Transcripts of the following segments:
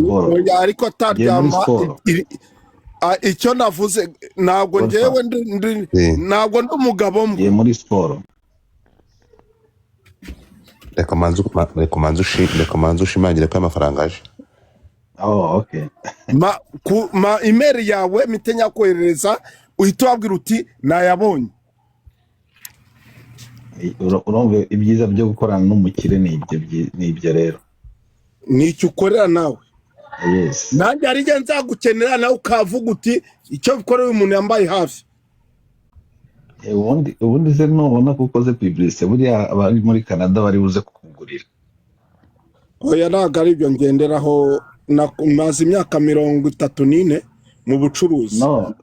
siporo ariko ngiye muri ataryama siporo icyo navuze ntabwo ngewe ntabwo ndi umugabo ngiye muri siporo reka manze ushimangire ko amafaranga aje. okay. ma email yawe mitenya kohereza uhita wabwira uti nayabonye. urumva ibyiza byo gukorana n'umukire ni ibyo rero nicyo ukorera nawe. yes nanjye ari nge nzagukenera nawe ukavuga uti icyo bikorera umuntu yambaye hafi. ubundi se nubona ko ukoze publicité buriya abari muri Canada bari buze kukugurira. Oya ntabwo ari ibyo ngenderaho, maze imyaka 34 mu bucuruzi. No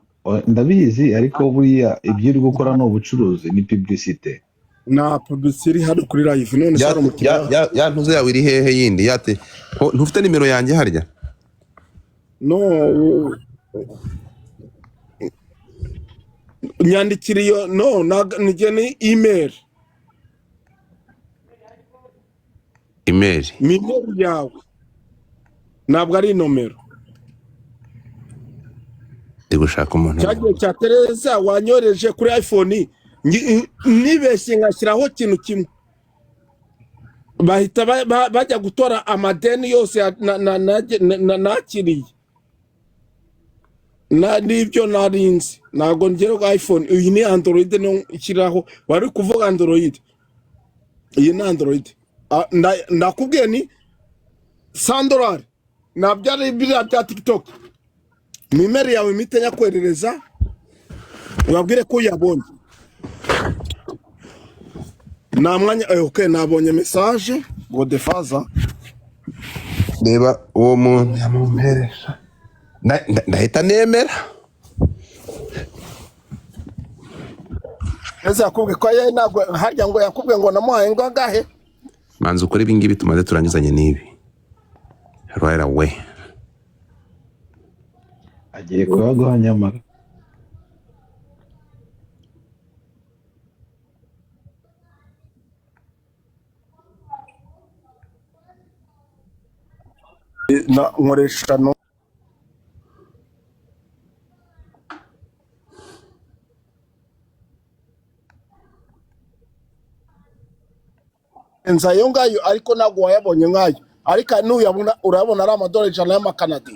ndabizi ariko buriya ibyo uri gukora no ubucuruzi ni publicité. Na publicité hano kuri live none saro mukira ya ntuze yawe iri hehe yindi yate ntufite nimero yanjye harya? No nyandikiriyo no nigene email yawe ntabwo ari nomero. ndi gushaka umuntu cyagiye cya Teresa wanyoreje kuri iPhone nibeshye ngashyiraho ikintu kimwe bahita bajya gutora amadeni yose nakiriye n'ibyo narinzi. Ntabwo ngera iPhone, iyi ni Android no ikiraho wari kuvuga Android, iyi ni Android. Ndakubwiye ni $100 nabyari biriya bya TikTok. Nimero yawe mitenya kwerereza ubabwire ko yabonye na mwanya. Okay, nabonye message Godefaza. reba uwo muntu yamumperesha ndahita nemera. Ese yakubwiye ko ye ntabwo harya ngo yakubwiye ngo namuhaye ngo angahe? Manzi ukora ibi ngibi tumaze turangizanye n'ibi right away. agiye kubaguha nyamara na nkoresha no enza yo ngayo ariko ntabwo wayabonye ngayo, ariko nuyabona urabona ari amadolari $100 y'amakanadi.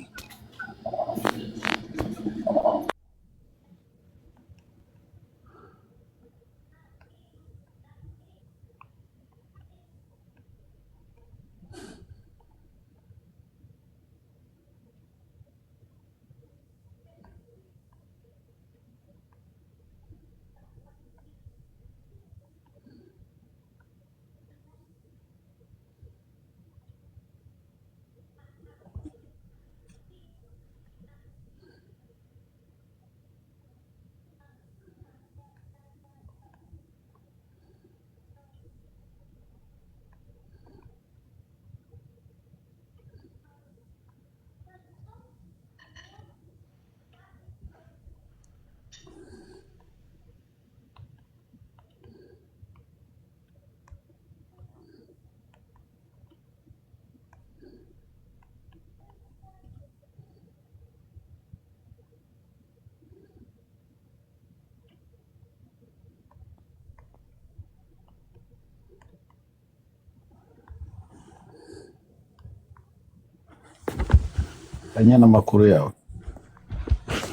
Kanyana amakuru yawe.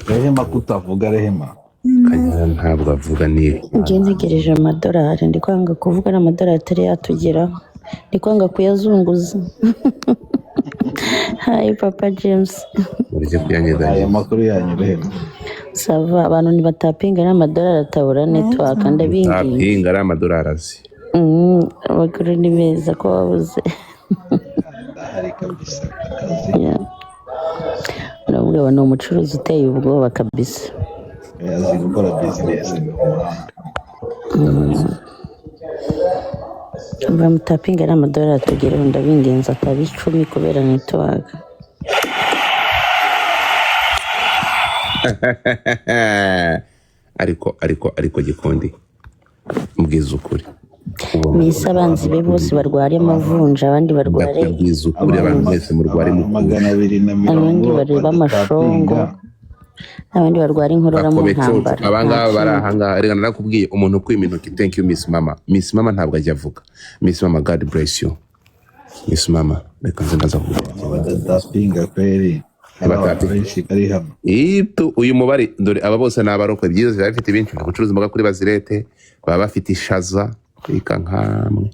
Rehema kutavuga Rehema. Kanyana ntabwo avuga ni njye ntegereje amadolari, ndi kwanga kuvuga n'amadolari atari yatugeraho, ndi kwanga kuyazunguza. Hi Papa James. urije kuyanyeganya. Aya makuru yanyu Rehema. Sava abantu nibatapinga n'amadolari atabura network ndabingiye. Tapinga ari amadolari azi. Abagore ni beza ko wabuze. Ndahari kabisa. Yeah. Uravuga ni umucuruzi uteye ubwoba kabisa. Azi gukora business mu muhanda. Bamutapinga n'amadolari atugeraho ndabingenza ataba 10 kubera network. ariko Gikondi mbwiza ukuri Miss abanzi be bose barware amavunja abandi barware ndakubwiza ukuri abantu mwese murware abantu mukuru 240 abandi bareba amashongo abandi barwara inkorora mu bakobeco ntambara abangaba bari ahangaha reka narakubwiye umuntu ukwima intoki thank you Miss Mama ntabwo ajya avuga Miss Mama God bless you Miss Mama reka nze ndaza kuvuga badadapinga kweri abantu benshi bari hano uyu mubare dore aba bose ni abarokwe byiza baba bafite ibintu gucuruza imboga kuri Bazirete baba bafite ishaza reka nkamwe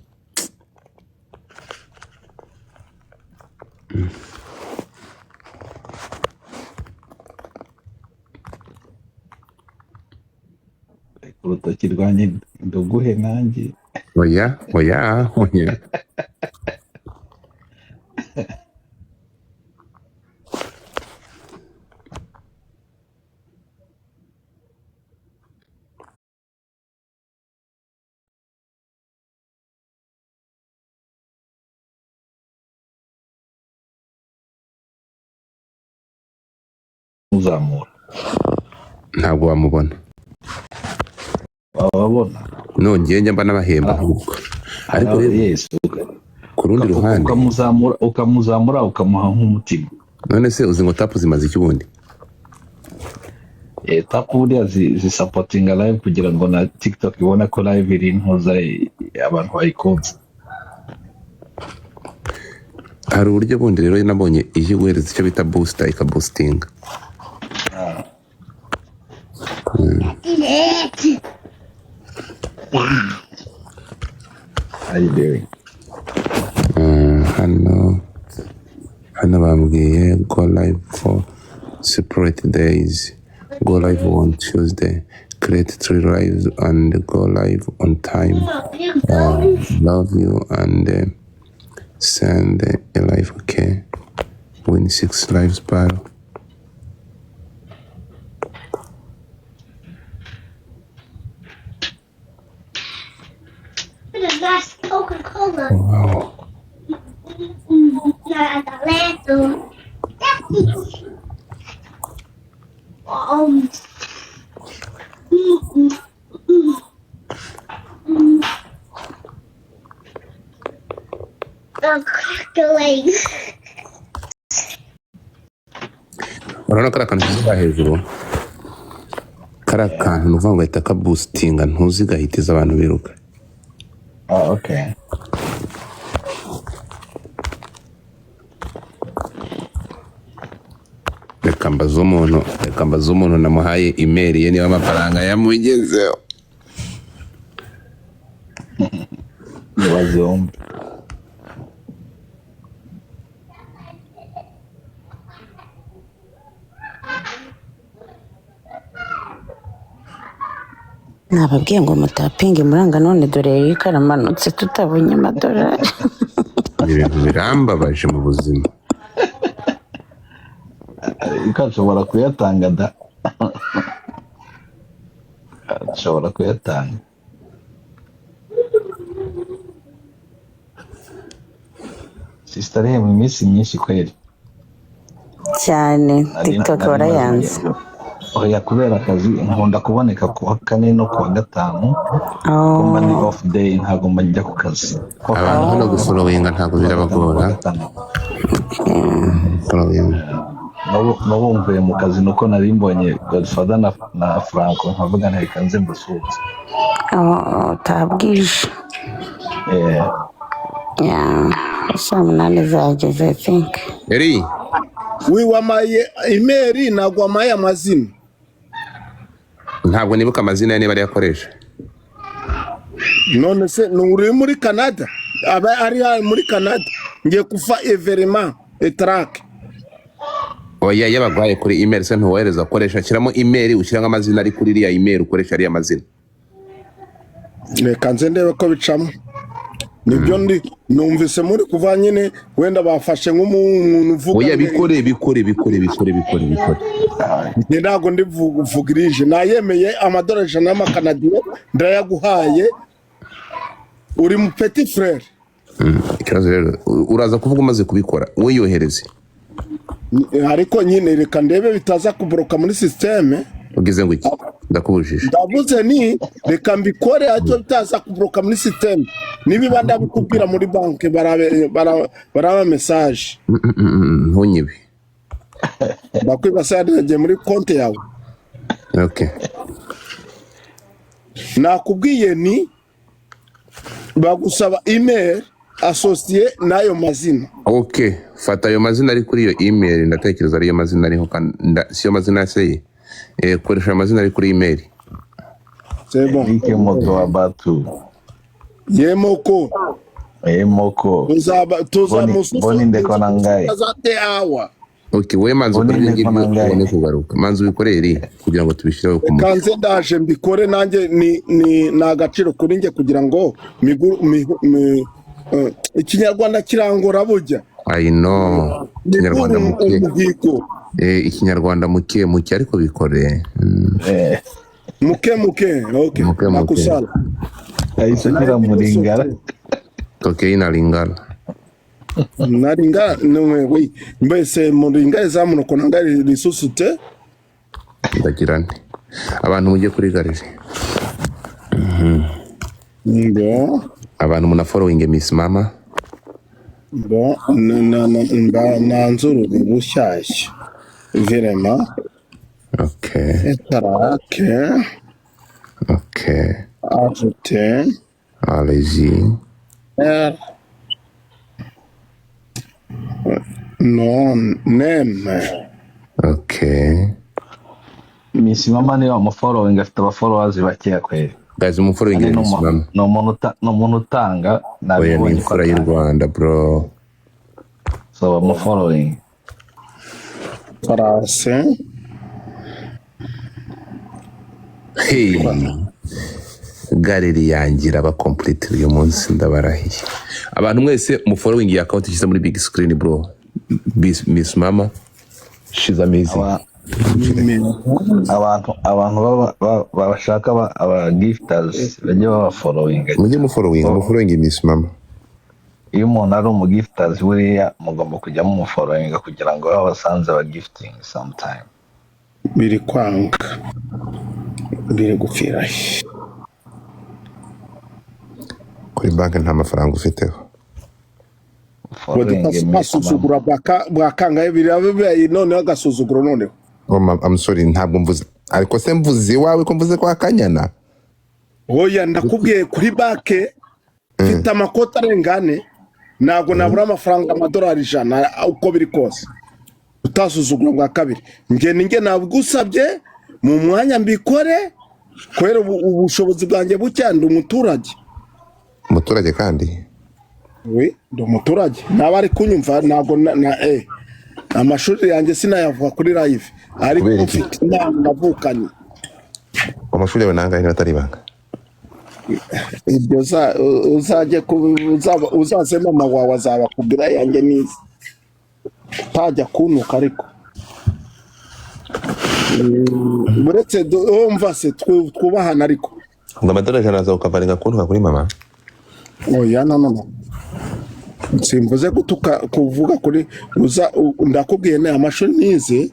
urutoki rwanjye nduguhe nanjye oya uzamura ntabwo wamubona wababona nongeye njya mba n'abahemba ahubwo ariko rero yes ku rundi ruhande ukamuzamura ukamuha nk'umutima none se uzi ngo tapu zimaze iki ubundi tapu buriya zisapotinga live kugira ngo na TikTok ibone ko live iri ntuza abantu bayikunze hari uburyo bundi rero nabonye iyo guhereza icyo bita booster ikaboostinga How you doing? hano bambwiye go live for separate days, go live on Tuesday, create 3 lives and go live on time. Love you and send a live, okay? Win 6 lives battle. That's Coca-Cola. Wow. Urabona kariya kantu kiri hejuru, kariya kantu ni ukuvuga ngo gahita kaboostinga ntuzi gahitiza abantu biruka. Okay. Reka mbaza umuntu namuhaye email ye niba amafaranga yamugezeho. Nibazombe. nababwiye ngo mutapinge muranga none dore yari karamanutse tutabonye amadolari Ibintu birambabaje mu buzima. Ukashobora kuyatanga da. Ushobora kuyatanga. Sister mu minsi myinshi kweli. cyane TikTok warayanze. Oya kubera akazi nkunda kuboneka ku wa kane no ku wa gatanu. Kumba ni off day ntabwo mba njya ku kazi. Abantu hano gufolowinga ntabwo birabagora. Nabo mvuye mu kazi nuko nari mbonye Godfather na Franco nkavuga nti kanze mbasuhuza. Utabwije. Saa munani zageze I think. Eri wamaye email ntabwo wamaye amazina. ntabwo nibuka amazina ye niba ari yakoresha. None se uri muri Canada? Aba ari muri Canada ngiye kufa evenement track. Oya yabagwaye kuri email se ntuwohereza akoresha kiramo email ushyiramo amazina ari kuri iriya email ukoresha ariya mazina. Reka nze ndebe ko bicamo. Nibyo ndi numvise muri kuva nyine wenda bafashe nk'umuntu uvuga. Oya bikore. Ni ntago ndivugirije nayemeye amadolari 100 y'amakanadiyo ndayaguhaye uri mu petit frère. Ikibazo rero uraza kuvuga umaze kubikora we yohereze. Ariko nyine reka ndebe bitaza kubroka muri systeme. Ugize ngo iki? ndakubujije. ndavuze ni reka mbikore acyo bitaza kubroka muri system nibiba ndabikubwira muri banke baraba message ntunyibe. bakwiba sade muri konti yawe. Okay, nakubwiye ni bagusaba email associé n'ayo mazina. okay, fata ayo mazina ari kuri iyo email, ndatekereza ari yo mazina ariho siyo mazina yaseye. Koresha amazina ari kuri email. C'est bon. Ike moto abatu. Yemoko. Tuza mususu. Boni ndeko nangai. Azate awa. Okay, we manzi ukore ngibyo kugaruka. Manzi ubikorere kugira ngo tubishireho ku mutwe. Kanze ndaje mbikore nanjye ni nagaciro kuri nge kugira ngo ikinyarwanda kirangora bujya. I know. Ikinyarwanda muke. Ikinyarwanda muke ariko bikore. Muke. Okay. Nakusala. Aisakira muringara. Okay, inalingala. Naringa we mbese muringa ezamuno konanga risusute. Ndagirane. Abantu mujye kuri garage. Ngo abantu muna following Miss Mama. Bon, nanzuru bushyashya. Vraiment. Okay. Okay. Ajouter. Allez-y. Non, name. Okay. Miss Mama ni wa following afite aba followers bakeya kweli. Guys, mu following Miss Mama. No muntu utanga nabonye ko ari Rwanda bro. So mu following. Parase. Hey. Galeri yangira ba complete uyu munsi ndabarahiye. Abantu mwese mu following ya account ishyize muri big screen bro. Miss Mama, she's amazing. Abantu babashaka aba gifters bajye baba following. Mujye mu following Miss Mama. Iyo umuntu ari umu gifters buriya mugomba kujyamo mu following kugira ngo babasanze aba gifting sometime. Biri kwanga. Biri gupfira. Kuri banki nta mafaranga ufiteho. Basuzugura bwakangaye birabe none agasuzuguro none. I'm sorry ntabwo mvuze ariko se mvuze wawe ko mvuze kwa Kanyana. Oya ndakubwiye kuri banke mfite amakota arengane ntabwo nabura amafaranga amadolari 100 uko biri kose. Utasuzugura bwa kabiri nge nabugusabye mu mwanya mbikore kwera ubushobozi bwanjye bucyanda umuturage kandi we ndo muturage nabari kunyumva ntago amashuri yanjye sinayavuga kuri live ariko ufite navukanye amashuri yawe nangahe batari banga ibyo uzaje uzazema mawawe azaba kubira yanjye nizi tajya kunuka ariko buretse umva se twubahana ariko ngo amadolari 100 ukavaringa kunuka kuri mama. Oya no simvuze kuvuga kuri ndakubwiye ne amashuri nize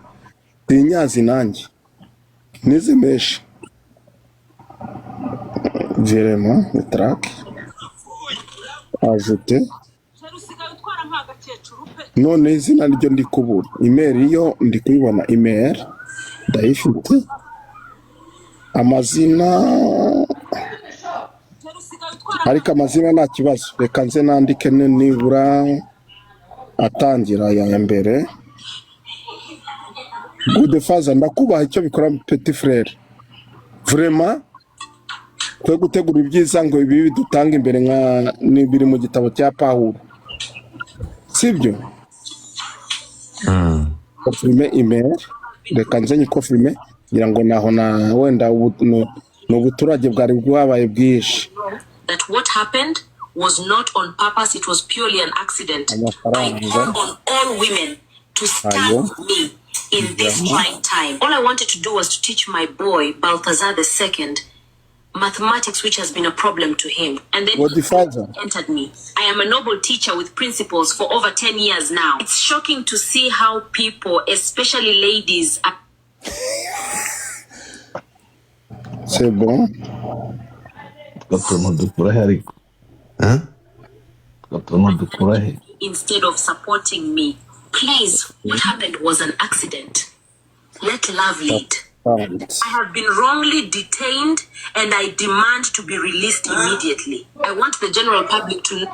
tinyazi nanjye nize meshi vraiment track ajouter none izina ryo ndi kubura email yo ndi kuyibona email ndayifite amazina ariko amazina nta kibazo reka nze nandike nibura atangira ya mbere. Good father ndakubaha icyo bikora petit frère vraiment kwe gutegura ibyiza ngo ibi bidutanga imbere nka nibiri mu gitabo cya Pawulo sibyo. Confirme email reka nze nyikofirme ngira ngo naho na wenda n'ubuturage bwari bwabaye bwinshi. That what happened was not on purpose, it was purely an accident. I call on all women to stand with me in this trying time. All I wanted to do was to teach my boy, Balthazar II, mathematics, which has been a problem to him. And then he entered me. I am a noble teacher with principles for over 10 years now. It's shocking to see how people, especially ladies, C'est bon. Utuntu dukura he ariko. Utuntu dukura he. Instead of supporting me. Please, what happened was an accident. Let love lead. I have been wrongly detained and I demand to be released immediately. I want the general public to know.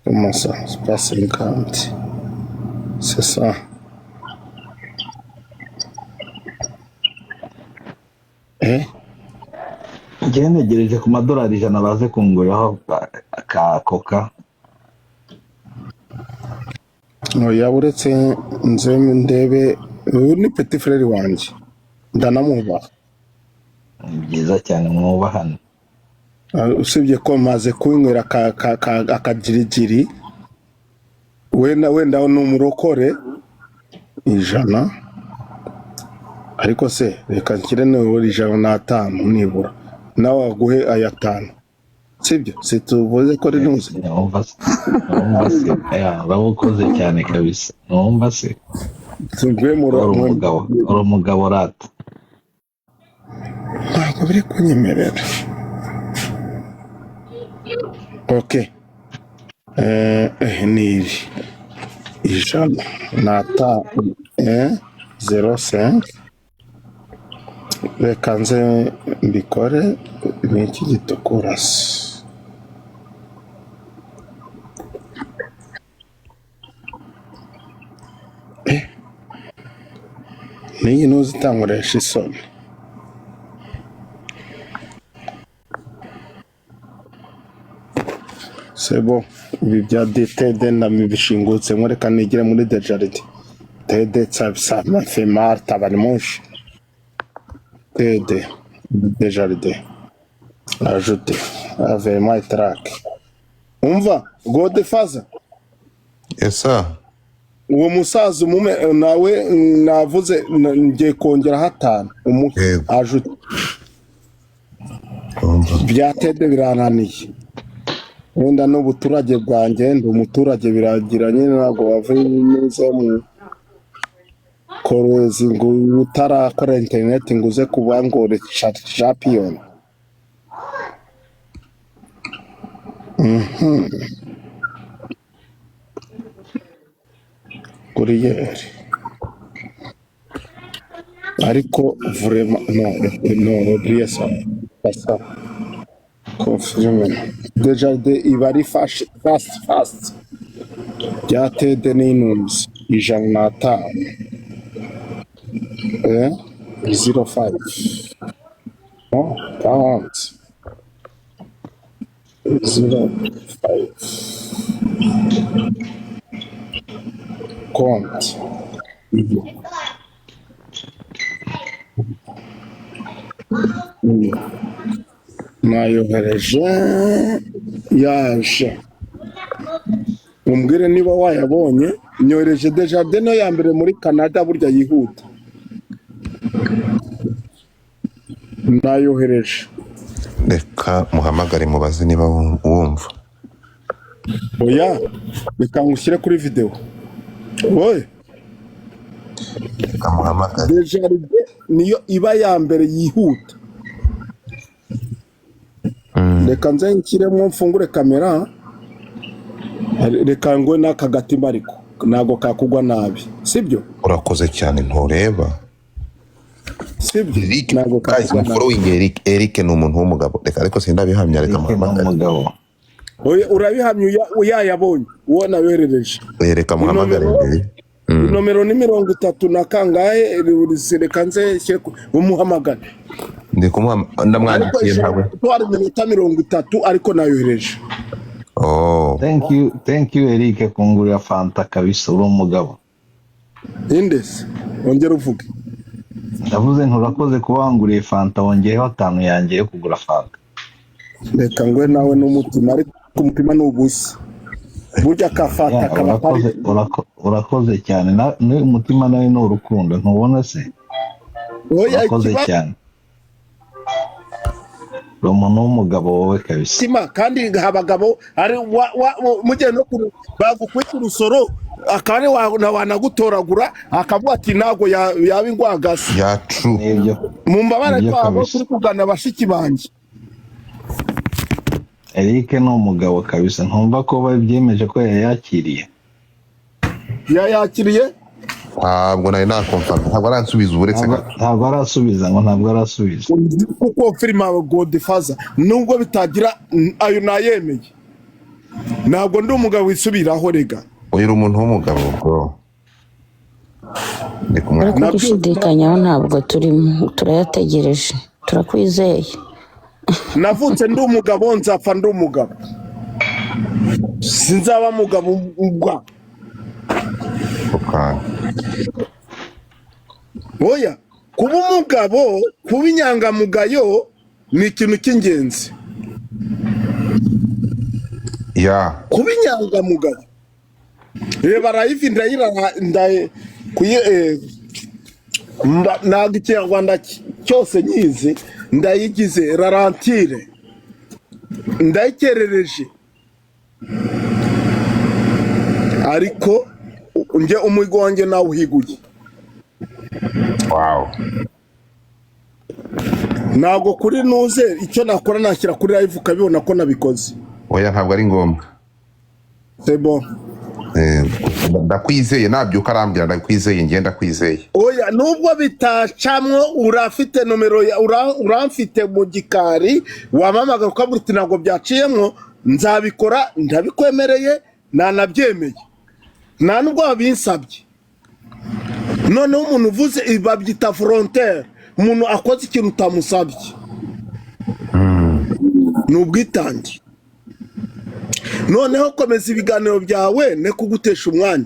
Comment ça? C'est pas 50. C'est ça. Njye ntegereje ku madolari 100 baze kunguriraho ka coca. Oya uretse nze ndebe ni petit frère wanje ndanamwubaha. Byiza cyane mwubahana. Usibye ko maze kwinywera akajirigiri wenda n'umurokore 100 ariko se reka nkire n'uwo 105 nibura nawe aguhe aya 5 sibyo situvuze ko rinuze. Numva se babukoze cyane kabisa. Numva se tugwe mu umugabo rata ntabwo biri kunyemerera. Okay. Ni 05 reka nze mbikore ni iki gitukura se. Niyi ntuzitanguresha isoni. C'est bon. Ibi bya DTD namibishingutse mureka nigire muri Dejaride. TD ça m'a fait mal tabarmush. TD Dejaride. Ajouter avec my track. Umva Godfather. Yes sir. Uwo musaza umume nawe navuze ngiye kongera 5 ajouter. Bya TD birananiye. Wenda n'ubuturage bwanjye ndi umuturage biragiranye ntabwo bavuye neza mu korezi ngo utarakora internet nguze kubangore champion. Courrier ariko vraiment no oubliez ça pas ça. Confirme. Déjà ibari fast. Byatede n'intumzi 105. 05. No, 40. 05. Compte. Nayohereje yaje umbwire niba wayabonye. Nyohereje Desjardins no ya mbere muri Canada burya yihuta. Nayohereje reka muhamagare mubaze niba wumva. Oya reka ngushyire kuri video. Oye reka muhamagare. Desjardins niyo iba ya mbere yihuta. Reka nze nshyiremo mfungure kamera. Reka ngo n'akagatimba ariko nago kakugwa nabi sibyo. Urakoze cyane ntureba. Sibyo nago kakugwa nabi. Following Eric ni umuntu w'umugabo. Reka ariko sindabihamya reka muhamagare. Oye urabihamya yayabonye uwo naberereje. Reka muhamagare. Nomero ni 30 na kangahe reka nze shyire umuhamagare. Ndi ndamwandikiye ntabwo. Twari minota 30 ariko nayohereje. Oh. Thank you Eric kungurira fanta kabisa uri umugabo. Indes ongera uvuge. Ndavuze nturakoze kubanguriye fanta wongeyeho 5 yanjye yo kugura fanta. Reka ngwe nawe n'umutima ariko umutima n'ubusa. Burya kafata kabapari. Urakoze cyane umutima nawe n'urukundo ntubona se. Urakoze cyane. Umuntu w'umugabo wowe kabisa. Sima kandi abagabo ari mujye no bagukwita urusoro akane wanagutoragura akavuga ati nago yaba ingwagasi ya true nibyo mumbabare nibyo kwabo kabisa. turi kugana bashiki banje. Eric ni umugabo kabisa, ntumva ko babyemeje ko yayakiriye. Yayakiriye ntabwo nari nakomfana, ntabwo aransubiza uretse Ntabwo arasubiza ngo ntabwo arasubiza. kuko filime Godfather nubwo bitagira ayo nayemeye, ntabwo ndi umugabo wisubiraho rega. uyu umuntu w'umugabo bro. Ndi kumwe ariko dushidikanyaho ntabwo turimo turayategereje turakwizeye. Navutse ndi umugabo nzapfa ndi umugabo, sinzaba mugabo ubwa. ukanga. Oya, kuba umugabo, kuba inyangamugayo ni ikintu cy'ingenzi. Ya Kuba inyangamugayo, reba Live ndaye ntabwo ikinyarwanda cyose nyizi ndayigize rarantire, ndayikerereje, ariko nje umwigo wanjye nawe uhiguye. wow. Ntabwo kuri nuze icyo nakora nashyira kuri Live ukabibona ko nabikoze. Oya ntabwo ari ngombwa. C'est bon. Ndakwizeye nabyuka arambwira ndakwizeye ngenda kwizeye. Oya nubwo bitacamwo urafite nomero ya uramfite mu gikari wamamaga ukavuga uti ntabwo byaciyemwo nzabikora ndabikwemereye nanabyemeye nta nubwo wabinsabye. Noneho umuntu uvuze babyita volontaire, umuntu akoze ikintu utamusabye ni ubwitange. Noneho komeza ibiganiro byawe ne kugutesha umwanya,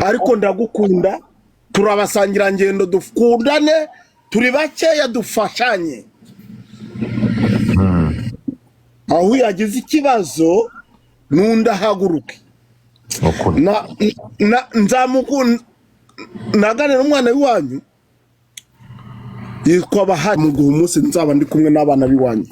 ariko ndagukunda, turabasangira ngendo dukundane, turi bakeya dufashanye. Aho yagize ikibazo nunda haguruke nzamukunda naganira umwana w'iwanyu yitwa Bahati, mu guha umunsi nzaba ndi kumwe n'abana b'iwanyu.